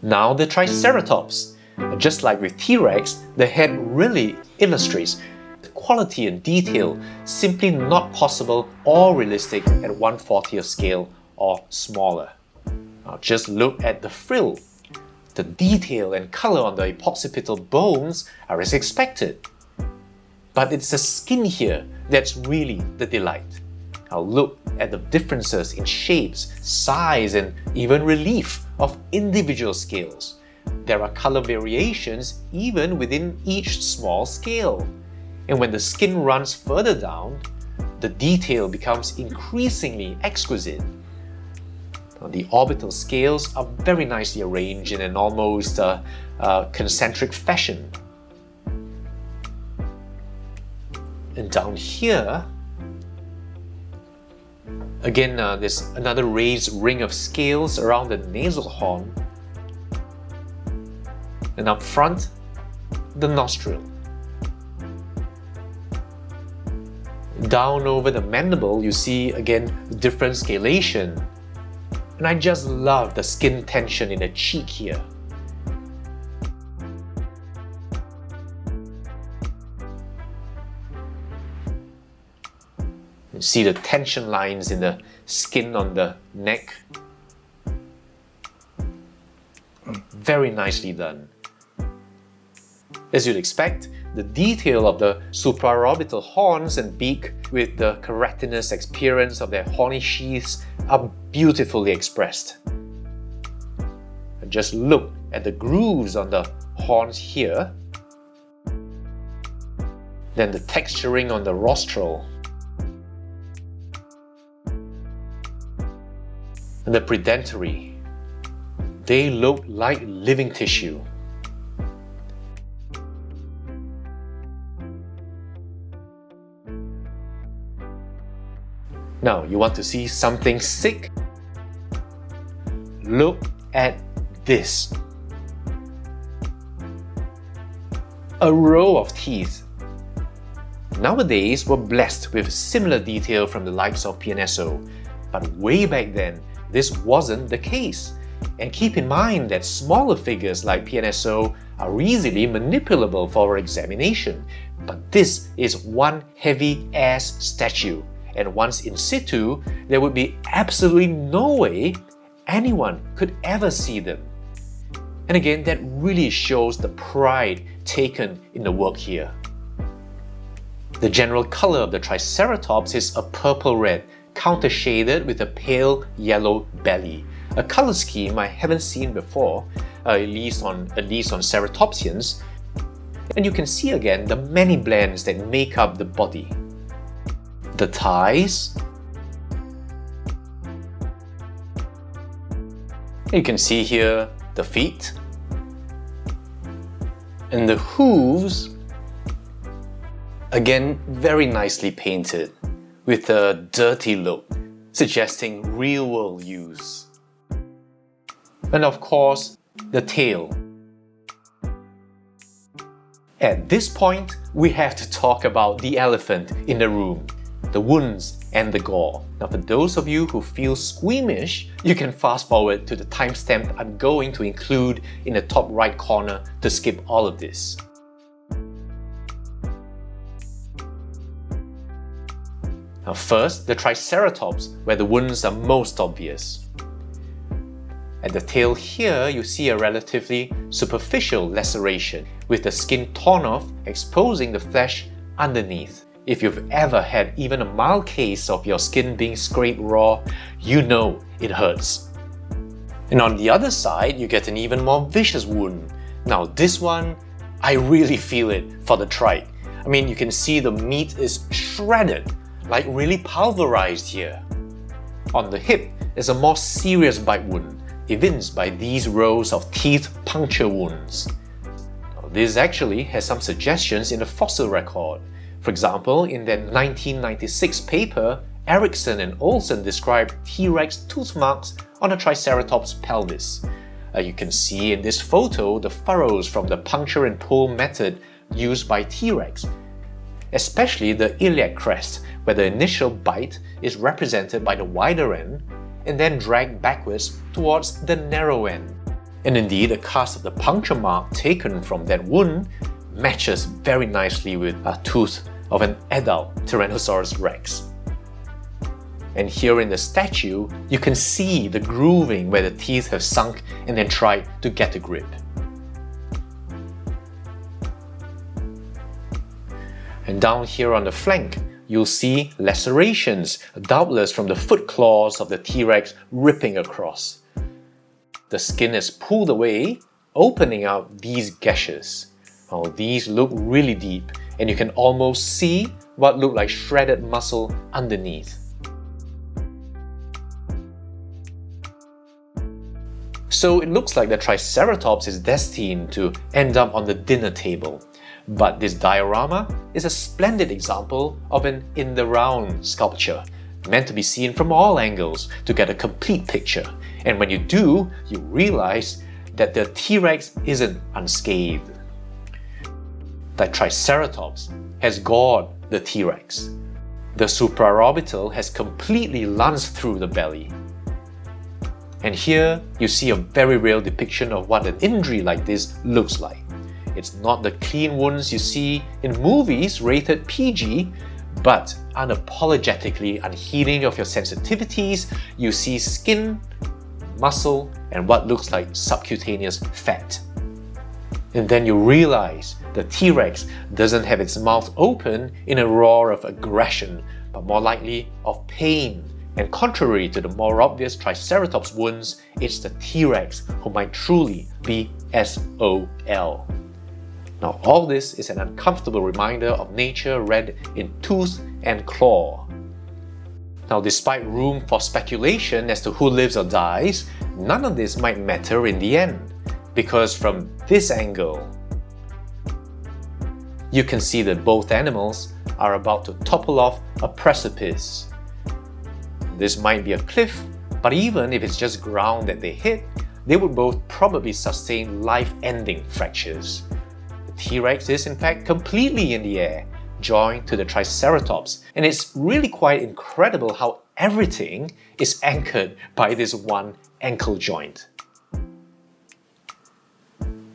Now the Triceratops. Just like with T-Rex, the head really illustrates the quality and detail simply not possible or realistic at 1/40th scale or smaller. Now just look at the frill. The detail and color on the occipital bones are as expected. But it's the skin here that's really the delight. Now look at the differences in shapes, size, and even relief of individual scales. There are color variations even within each small scale. And when the skin runs further down, the detail becomes increasingly exquisite. Now, the orbital scales are very nicely arranged in an almost concentric fashion. And down here, again, there's another raised ring of scales around the nasal horn. And up front, the nostril. Down over the mandible, you see again different scalation. And I just love the skin tension in the cheek here. You see the tension lines in the skin on the neck. Very nicely done. As you'd expect, the detail of the supraorbital horns and beak with the keratinous appearance of their horny sheaths are beautifully expressed. And just look at the grooves on the horns here, then the texturing on the rostral, and the predentary. They look like living tissue. Now, you want to see something sick? Look at this. A row of teeth. Nowadays, we're blessed with similar detail from the likes of PNSO, but way back then, this wasn't the case. And keep in mind that smaller figures like PNSO are easily manipulable for examination, but this is one heavy-ass statue. And once in situ, there would be absolutely no way anyone could ever see them. And again, that really shows the pride taken in the work here. The general color of the Triceratops is a purple-red, counter-shaded with a pale yellow belly, a color scheme I haven't seen before, at least on ceratopsians. And you can see again the many blends that make up the body. The thighs. You can see here the feet. And the hooves, again very nicely painted with a dirty look, suggesting real-world use. And of course, the tail. At this point, we have to talk about the elephant in the room. The wounds and the gore. Now for those of you who feel squeamish, you can fast forward to the timestamp I'm going to include in the top right corner to skip all of this. Now first, the Triceratops, where the wounds are most obvious. At the tail here, you see a relatively superficial laceration, with the skin torn off, exposing the flesh underneath. If you've ever had even a mild case of your skin being scraped raw, you know it hurts. And on the other side, you get an even more vicious wound. Now this one, I really feel it for the trike. I mean, you can see the meat is shredded, like really pulverized here. On the hip is a more serious bite wound, evinced by these rows of teeth puncture wounds. Now, this actually has some suggestions in the fossil record. For example, in their 1996 paper, Erickson and Olsen described T-Rex tooth marks on a Triceratops pelvis. You can see in this photo the furrows from the puncture and pull method used by T-Rex, especially the iliac crest, where the initial bite is represented by the wider end and then dragged backwards towards the narrow end. And indeed, the cast of the puncture mark taken from that wound matches very nicely with a tooth of an adult Tyrannosaurus Rex. And here in the statue, you can see the grooving where the teeth have sunk and then tried to get a grip. And down here on the flank, you'll see lacerations, doubtless from the foot claws of the T-Rex ripping across. The skin is pulled away, opening out these gashes. Oh, these look really deep, and you can almost see what look like shredded muscle underneath. So it looks like the Triceratops is destined to end up on the dinner table. But this diorama is a splendid example of an in-the-round sculpture, meant to be seen from all angles to get a complete picture. And when you do, you realize that the T-Rex isn't unscathed. The Triceratops has gored the T-Rex. The supraorbital has completely lanced through the belly. And here you see a very real depiction of what an injury like this looks like. It's not the clean wounds you see in movies rated PG, but unapologetically unheeding of your sensitivities, you see skin, muscle, and what looks like subcutaneous fat. And then you realize the T-Rex doesn't have its mouth open in a roar of aggression, but more likely of pain. And contrary to the more obvious Triceratops wounds, it's the T-Rex who might truly be SOL. Now, all this is an uncomfortable reminder of nature read in tooth and claw. Now, despite room for speculation as to who lives or dies, none of this might matter in the end, because from this angle, you can see that both animals are about to topple off a precipice. This might be a cliff, but even if it's just ground that they hit, they would both probably sustain life-ending fractures. The T-Rex is in fact completely in the air, joined to the Triceratops, and it's really quite incredible how everything is anchored by this one ankle joint.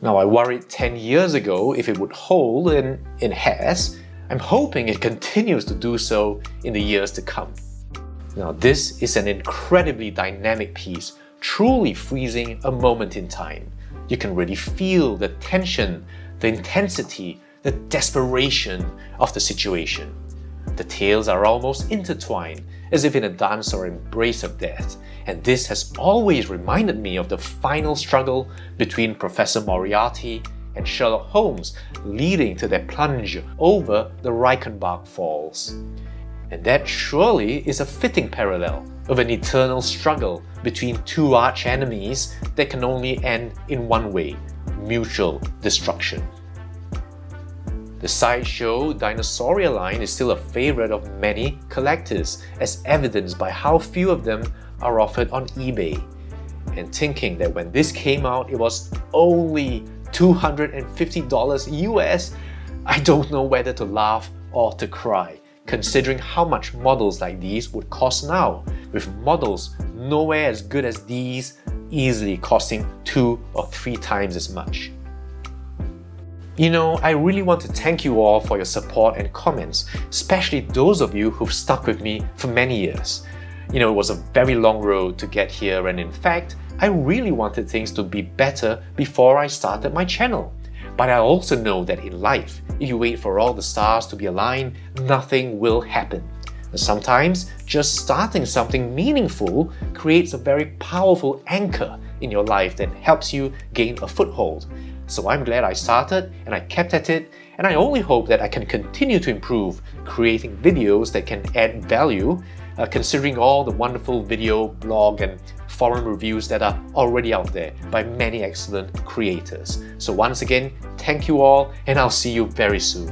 Now, I worried 10 years ago if it would hold, and it has. I'm hoping it continues to do so in the years to come. Now, this is an incredibly dynamic piece, truly freezing a moment in time. You can really feel the tension, the intensity, the desperation of the situation. The tails are almost intertwined, as if in a dance or embrace of death, and this has always reminded me of the final struggle between Professor Moriarty and Sherlock Holmes, leading to their plunge over the Reichenbach Falls. And that surely is a fitting parallel of an eternal struggle between two arch enemies that can only end in one way: mutual destruction. The Sideshow Dinosauria line is still a favorite of many collectors, as evidenced by how few of them are offered on eBay. And thinking that when this came out it was only $250 US, I don't know whether to laugh or to cry, considering how much models like these would cost now, with models nowhere as good as these easily costing 2 or 3 times as much. You know, I really want to thank you all for your support and comments, especially those of you who've stuck with me for many years. You know, it was a very long road to get here, and in fact, I really wanted things to be better before I started my channel. But I also know that in life, if you wait for all the stars to be aligned, nothing will happen. And sometimes, just starting something meaningful creates a very powerful anchor in your life that helps you gain a foothold. So I'm glad I started and I kept at it, and I only hope that I can continue to improve, creating videos that can add value, considering all the wonderful video, blog, and forum reviews that are already out there by many excellent creators. So once again, thank you all, and I'll see you very soon.